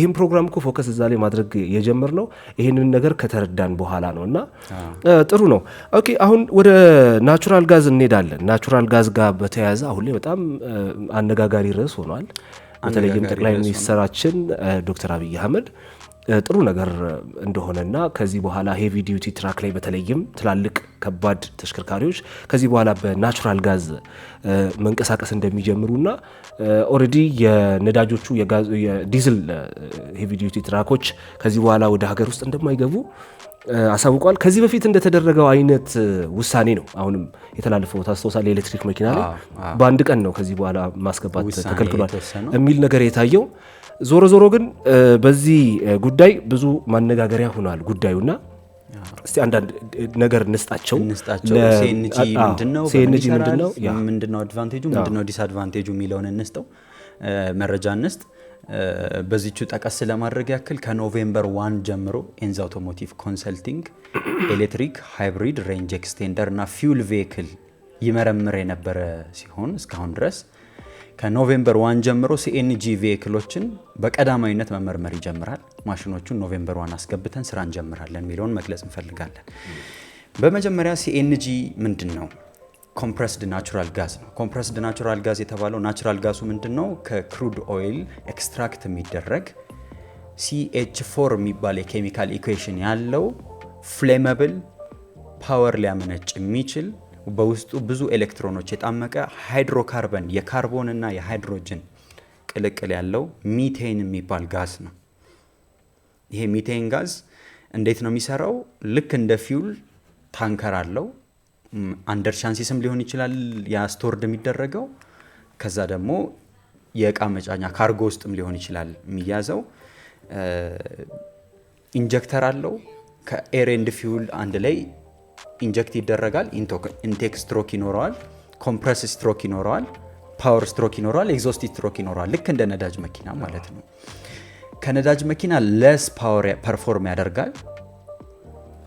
ይህም ፕሮግራም እኮ ፎከስ እዛ ላይ ማድረግ የጀመርነው ይህንን ነገር ከተረዳን በኋላ ነው እና ጥሩ ነው። ኦኬ አሁን ወደ ናቹራል ጋዝ እንሄዳለን። ናቹራል ጋዝ ጋር በተያያዘ አሁን ላይ በጣም አነጋጋሪ ርዕስ ሆኗል። በተለይም ጠቅላይ ሚኒስትራችን ዶክተር አብይ አህመድ ጥሩ ነገር እንደሆነና ከዚህ በኋላ ሄቪ ዲዩቲ ትራክ ላይ በተለይም ትላልቅ ከባድ ተሽከርካሪዎች ከዚህ በኋላ በናቹራል ጋዝ መንቀሳቀስ እንደሚጀምሩና ኦሬዲ የነዳጆቹ የዲዝል ሄቪ ዲዩቲ ትራኮች ከዚህ በኋላ ወደ ሀገር ውስጥ እንደማይገቡ አሳውቋል። ከዚህ በፊት እንደተደረገው አይነት ውሳኔ ነው አሁንም የተላለፈው። ታስታውሳለህ? የኤሌክትሪክ መኪና ላይ በአንድ ቀን ነው ከዚህ በኋላ ማስገባት ተከልክሏል የሚል ነገር የታየው። ዞሮ ዞሮ ግን በዚህ ጉዳይ ብዙ ማነጋገሪያ ሆኗል ጉዳዩና እስቲ አንዳንድ ነገር እንስጣቸው። ሲኤንጂ ምንድነው? ምንድነው አድቫንቴጁ? ምንድነው ዲስአድቫንቴጁ የሚለውን እንስጠው፣ መረጃ እንስጥ። በዚህቹ ጠቀስ ለማድረግ ያክል ከኖቬምበር 1 ጀምሮ ኤንዝ አውቶሞቲቭ ኮንሰልቲንግ ኤሌክትሪክ ሃይብሪድ ሬንጅ ኤክስቴንደር እና ፊውል ቬሂክል ይመረምር የነበረ ሲሆን እስካሁን ድረስ ከኖቬምበር 1 ጀምሮ ሲኤንጂ ቬሂክሎችን በቀዳማዊነት መመርመር ይጀምራል። ማሽኖቹን ኖቬምበር 1 አስገብተን ስራ እንጀምራለን የሚለውን መግለጽ እንፈልጋለን። በመጀመሪያ ሲኤንጂ ምንድን ነው? ኮምፕረስድ ናቹራል ጋዝ ነው። ኮምፕረስድ ናቹራል ጋዝ የተባለው ናቹራል ጋዙ ምንድን ነው? ከክሩድ ኦይል ኤክስትራክት የሚደረግ CH4 የሚባል የኬሚካል ኢኩዌሽን ያለው ፍሌመብል ፓወር ሊያመነጭ የሚችል በውስጡ ብዙ ኤሌክትሮኖች የጣመቀ ሃይድሮካርበን የካርቦን እና የሃይድሮጅን ቅልቅል ያለው ሚቴን የሚባል ጋዝ ነው። ይሄ ሚቴን ጋዝ እንዴት ነው የሚሰራው? ልክ እንደ ፊውል ታንከር አለው። አንደር ቻንሲስም ሊሆን ይችላል ያ ስቶርድ የሚደረገው። ከዛ ደግሞ የእቃ መጫኛ ካርጎ ውስጥም ሊሆን ይችላል የሚያዘው። ኢንጀክተር አለው። ከኤር ኤንድ ፊውል አንድ ላይ ኢንጀክት ይደረጋል። ኢንቴክ ስትሮክ ይኖረዋል፣ ኮምፕረስ ስትሮክ ይኖረዋል፣ ፓወር ስትሮክ ይኖረዋል፣ ኤግዞስት ስትሮክ ይኖረዋል። ልክ እንደ ነዳጅ መኪና ማለት ነው። ከነዳጅ መኪና ለስ ፓወር ፐርፎርም ያደርጋል።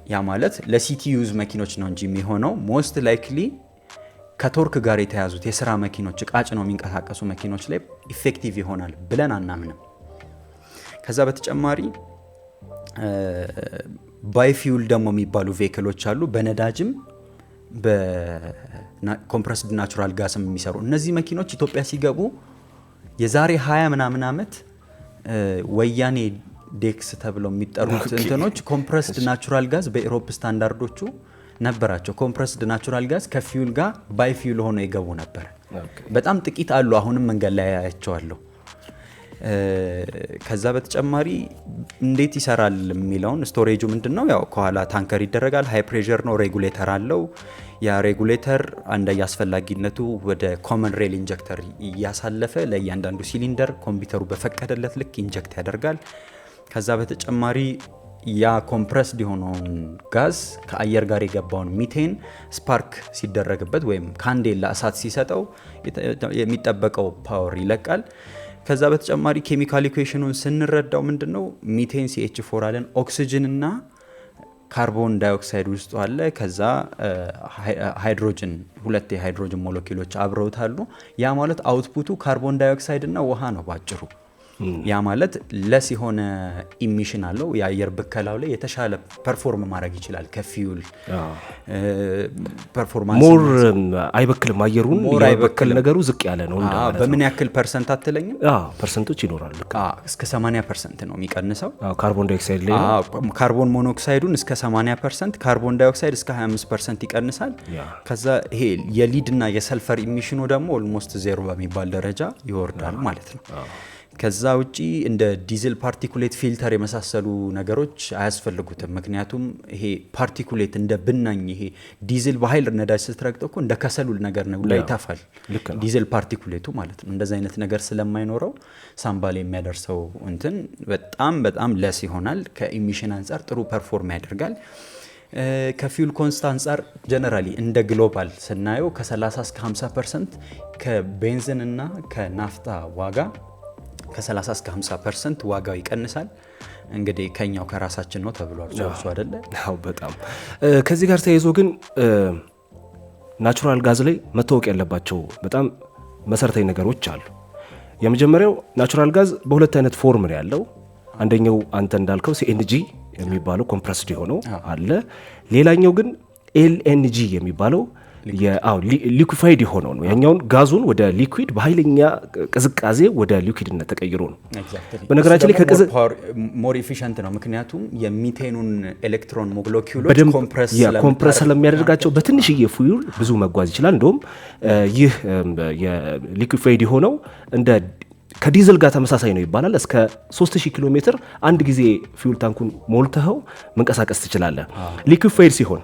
ያ ማለት ለሲቲ ዩዝ መኪኖች ነው እንጂ የሚሆነው ሞስት ላይክሊ ከቶርክ ጋር የተያዙት የስራ መኪኖች ቃጭ ነው የሚንቀሳቀሱ መኪኖች ላይ ኢፌክቲቭ ይሆናል ብለን አናምንም። ከዛ በተጨማሪ ባይፊውል ደግሞ የሚባሉ ቬሂክሎች አሉ። በነዳጅም በኮምፕረስድ ናቹራል ጋስም የሚሰሩ እነዚህ መኪኖች ኢትዮጵያ ሲገቡ የዛሬ 20 ምናምን ዓመት ወያኔ ዴክስ ተብለው የሚጠሩት እንትኖች ኮምፕረስድ ናቹራል ጋዝ በኢሮፕ ስታንዳርዶቹ ነበራቸው። ኮምፕረስድ ናቹራል ጋዝ ከፊውል ጋር ባይፊውል ሆኖ ይገቡ ነበር። በጣም ጥቂት አሉ፣ አሁንም መንገድ ላይ ያያቸዋለሁ። ከዛ በተጨማሪ እንዴት ይሰራል የሚለውን ስቶሬጁ ምንድነው? ያው ከኋላ ታንከር ይደረጋል። ሃይ ፕሬሸር ነው። ሬጉሌተር አለው። ያ ሬጉሌተር እንደየ አስፈላጊነቱ ወደ ኮመን ሬል ኢንጀክተር እያሳለፈ ለእያንዳንዱ ሲሊንደር ኮምፒውተሩ በፈቀደለት ልክ ኢንጀክት ያደርጋል። ከዛ በተጨማሪ ያ ኮምፕረስድ የሆነውን ጋዝ ከአየር ጋር የገባውን ሚቴን ስፓርክ ሲደረግበት ወይም ካንዴላ እሳት ሲሰጠው የሚጠበቀው ፓወር ይለቃል። ከዛ በተጨማሪ ኬሚካል ኢኩዌሽኑን ስንረዳው ምንድነው? ሚቴን CH4 አለን፣ ኦክሲጅን እና ካርቦን ዳይኦክሳይድ ውስጡ አለ። ከዛ ሃይድሮጅን፣ ሁለት የሃይድሮጅን ሞለኪውሎች አብረውታሉ። ያ ማለት አውትፑቱ ካርቦን ዳይኦክሳይድ እና ውሃ ነው ባጭሩ። ያ ማለት ለስ የሆነ ኢሚሽን አለው። የአየር ብከላው ላይ የተሻለ ፐርፎርም ማድረግ ይችላል ከፊውል ፐርፎርማንስ። ሞር አይበክልም፣ አየሩን የበከል ነገሩ ዝቅ ያለ ነው እንደማለት ነው። በምን ያክል ፐርሰንት አትለኝም? ፐርሰንቶች ይኖራሉ። እስከ 80% ነው የሚቀንሰው። ካርቦን ዳይኦክሳይድ ላይ ካርቦን ሞኖክሳይዱን እስከ 80%፣ ካርቦን ዳይኦክሳይድ እስከ 25% ይቀንሳል። ከዛ ይሄ የሊድ እና የሰልፈር ኢሚሽኑ ደግሞ ኦልሞስት ዜሮ በሚባል ደረጃ ይወርዳል ማለት ነው። ከዛ ውጪ እንደ ዲዝል ፓርቲኩሌት ፊልተር የመሳሰሉ ነገሮች አያስፈልጉትም። ምክንያቱም ይሄ ፓርቲኩሌት እንደ ብናኝ ይሄ ዲዝል በኃይል ነዳጅ ስትረግጠው እኮ እንደ ከሰሉል ነገር ነው ላይ ይተፋል ዲዝል ፓርቲኩሌቱ ማለት ነው። እንደዛ አይነት ነገር ስለማይኖረው ሳምባል የሚያደርሰው እንትን በጣም ለስ ይሆናል። ከኢሚሽን አንጻር ጥሩ ፐርፎርም ያደርጋል። ከፊውል ኮንስት አንጻር ጀነራሊ እንደ ግሎባል ስናየው ከ30 እስከ 50% ከቤንዚን እና ከናፍጣ ዋጋ ከ30 እስከ 50% ዋጋው ይቀንሳል። እንግዲህ ከኛው ከራሳችን ነው ተብሏል። ሶርሱ አይደለ? አዎ በጣም ከዚህ ጋር ተያይዞ ግን ናቹራል ጋዝ ላይ መታወቅ ያለባቸው በጣም መሰረታዊ ነገሮች አሉ። የመጀመሪያው ናቹራል ጋዝ በሁለት አይነት ፎርም ነው ያለው። አንደኛው አንተ እንዳልከው ሲኤንጂ የሚባለው ኮምፕረስድ የሆነው አለ። ሌላኛው ግን ኤልኤንጂ የሚባለው ሊኩፋይድ የሆነው ነው። ያኛውን ጋዙን ወደ ሊኩዊድ በኃይለኛ ቅዝቃዜ ወደ ሊኩዊድነት ተቀይሮ ነው። በነገራችን ላይ ሞር ኢፊሸንት ነው፣ ምክንያቱም የሚቴኑን ኤሌክትሮን ሞለኪውሎች ኮምፕረስ ስለሚያደርጋቸው በትንሽዬ ፉዩል ብዙ መጓዝ ይችላል። እንደውም ይህ የሊኩፋይድ የሆነው እንደ ከዲዝል ጋር ተመሳሳይ ነው ይባላል። እስከ 3000 ኪሎ ሜትር አንድ ጊዜ ፊውል ታንኩን ሞልተኸው መንቀሳቀስ ትችላለህ ሊኩፋይድ ሲሆን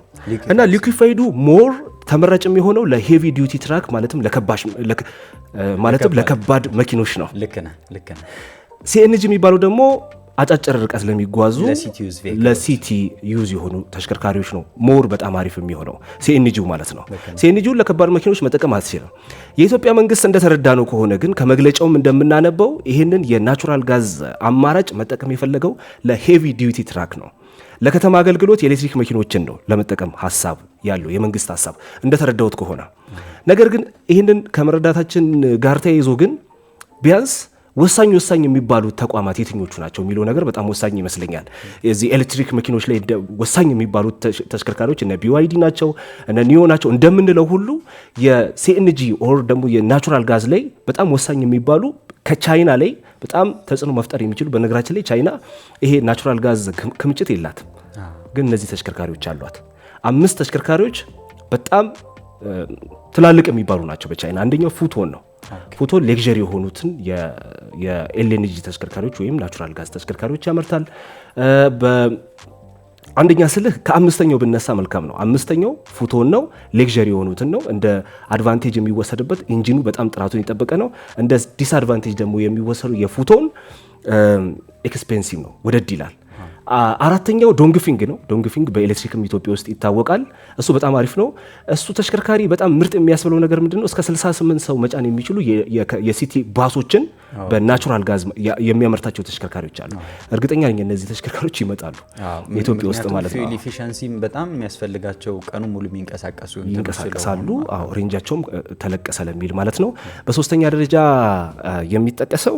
እና ሊኩፋይዱ ሞር ተመራጭ የሚሆነው ለሄቪ ዲዩቲ ትራክ ማለትም ለከባድ መኪኖች ነው። ልክ ነህ። ሲኤንጂ የሚባለው ደግሞ አጫጭር ርቀት ለሚጓዙ ለሲቲ ዩዝ የሆኑ ተሽከርካሪዎች ነው ሞር በጣም አሪፍ የሚሆነው ሲኤንጂው ማለት ነው። ሲኤንጂውን ለከባድ መኪኖች መጠቀም አትችልም። የኢትዮጵያ መንግስት እንደተረዳ ነው ከሆነ ግን ከመግለጫውም እንደምናነበው ይህንን የናቹራል ጋዝ አማራጭ መጠቀም የፈለገው ለሄቪ ዲዩቲ ትራክ ነው። ለከተማ አገልግሎት የኤሌክትሪክ መኪኖችን ነው ለመጠቀም ሀሳብ ያለው የመንግስት ሀሳብ እንደተረዳሁት ከሆነ። ነገር ግን ይህንን ከመረዳታችን ጋር ተያይዞ ግን ቢያንስ ወሳኝ የሚባሉት ተቋማት የትኞቹ ናቸው የሚለው ነገር በጣም ወሳኝ ይመስለኛል። የዚህ ኤሌክትሪክ መኪኖች ላይ ወሳኝ የሚባሉት ተሽከርካሪዎች እነ ቢዋይዲ ናቸው፣ እነ ኒዮ ናቸው እንደምንለው ሁሉ የሲኤንጂ ኦር ደግሞ የናቹራል ጋዝ ላይ በጣም ወሳኝ የሚባሉ ከቻይና ላይ በጣም ተጽዕኖ መፍጠር የሚችሉ በነገራችን ላይ ቻይና ይሄ ናቹራል ጋዝ ክምችት የላትም፣ ግን እነዚህ ተሽከርካሪዎች አሏት። 5 ተሽከርካሪዎች በጣም ትላልቅ የሚባሉ ናቸው በቻይና። አንደኛው ፉቶን ነው። ፉቶን ሌክዠሪ የሆኑትን የኤልኤንጂ ተሽከርካሪዎች ወይም ናቹራል ጋዝ ተሽከርካሪዎች ያመርታል። አንደኛ ስልህ ከ5ኛው ብነሳ መልካም ነው። 5ኛው ፉቶን ነው፣ ሌክዠሪ የሆኑትን ነው። እንደ አድቫንቴጅ የሚወሰድበት ኢንጂኑ በጣም ጥራቱን የጠበቀ ነው። እንደ ዲስአድቫንቴጅ ደግሞ የሚወሰዱ የፉቶን ኤክስፔንሲቭ ነው፣ ወደድ ይላል። 4ኛው ዶንግፊንግ ነው። ዶንግፊንግ በኤሌክትሪክም ኢትዮጵያ ውስጥ ይታወቃል። እሱ በጣም አሪፍ ነው። እሱ ተሽከርካሪ በጣም ምርጥ የሚያስብለው ነገር ምንድነው? እስከ 68 ሰው መጫን የሚችሉ የሲቲ ባሶችን በናቹራል ጋዝ የሚያመርታቸው ተሽከርካሪዎች አሉ። እርግጠኛ ነኝ እነዚህ ተሽከርካሪዎች ይመጣሉ ኢትዮጵያ ውስጥ ማለት ነው። ፊውል ኢፊሸንሲም በጣም የሚያስፈልጋቸው ቀኑ ሙሉ ይንቀሳቀሳሉ። ሬንጃቸውም ተለቀ ስለሚል ማለት ነው። በ3ኛ ደረጃ የሚጠቀሰው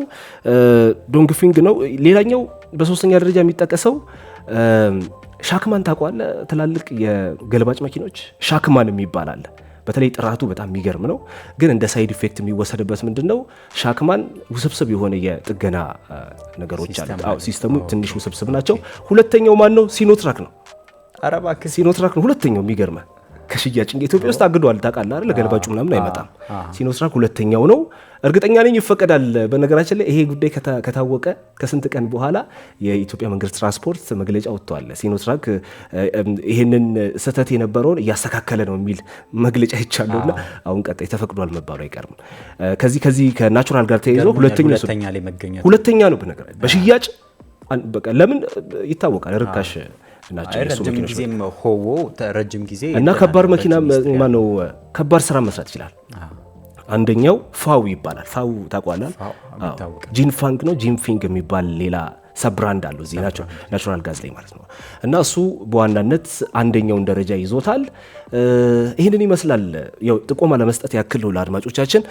ዶንግፊንግ ነው። ሌላኛው በ3ኛ ደረጃ የሚጠቀሰው ሻክማን ታውቀዋለህ? ትላልቅ የገልባጭ መኪኖች ሻክማን የሚባል አለ። በተለይ ጥራቱ በጣም የሚገርም ነው። ግን እንደ ሳይድ ኢፌክት የሚወሰድበት ምንድነው? ሻክማን ውስብስብ የሆነ የጥገና ነገሮች አሉ። ሲስተሙ ትንሽ ውስብስብ ናቸው። ሁለተኛው ማን ነው? ሲኖትራክ ነው። ሲኖትራክ ነው ሁለተኛው። የሚገርመ ከሽያጭ ኢትዮጵያ ውስጥ አግዷል ታውቃለህ አይደል? ገልባጩ ምናምን አይመጣም። ሲኖትራክ ሁለተኛው ነው። እርግጠኛ ነኝ ይፈቀዳል። በነገራችን ላይ ይሄ ጉዳይ ከታወቀ ከስንት ቀን በኋላ የኢትዮጵያ መንገድ ትራንስፖርት መግለጫ ወጥቷል። ሲኖትራክ ይሄንን ስህተት የነበረውን እያስተካከለ ነው የሚል መግለጫ ይቻለውና አሁን ቀጣይ ተፈቅዷል መባሉ አይቀርም። ከዚህ ከናቹራል ጋር ተያይዞ ሁለተኛ ነው በነገራችን በሽያጭ በቃ ለምን ይታወቃል። ርካሽ ናቸው ረጅም ጊዜ እና ከባድ መኪና ማነው ከባድ ስራ መስራት ይችላል። አንደኛው ፋው ይባላል። ፋው ታውቀዋለህ? ጂንፋንግ ነው። ጂንፊንግ የሚባል ሌላ ሰብራንድ አለው እዚህ ናቹራል ጋዝ ላይ ማለት ነው። እና እሱ በዋናነት አንደኛውን ደረጃ ይዞታል። ይህንን ይመስላል። ያው ጥቆማ ለመስጠት ያክል ነው ለአድማጮቻችን።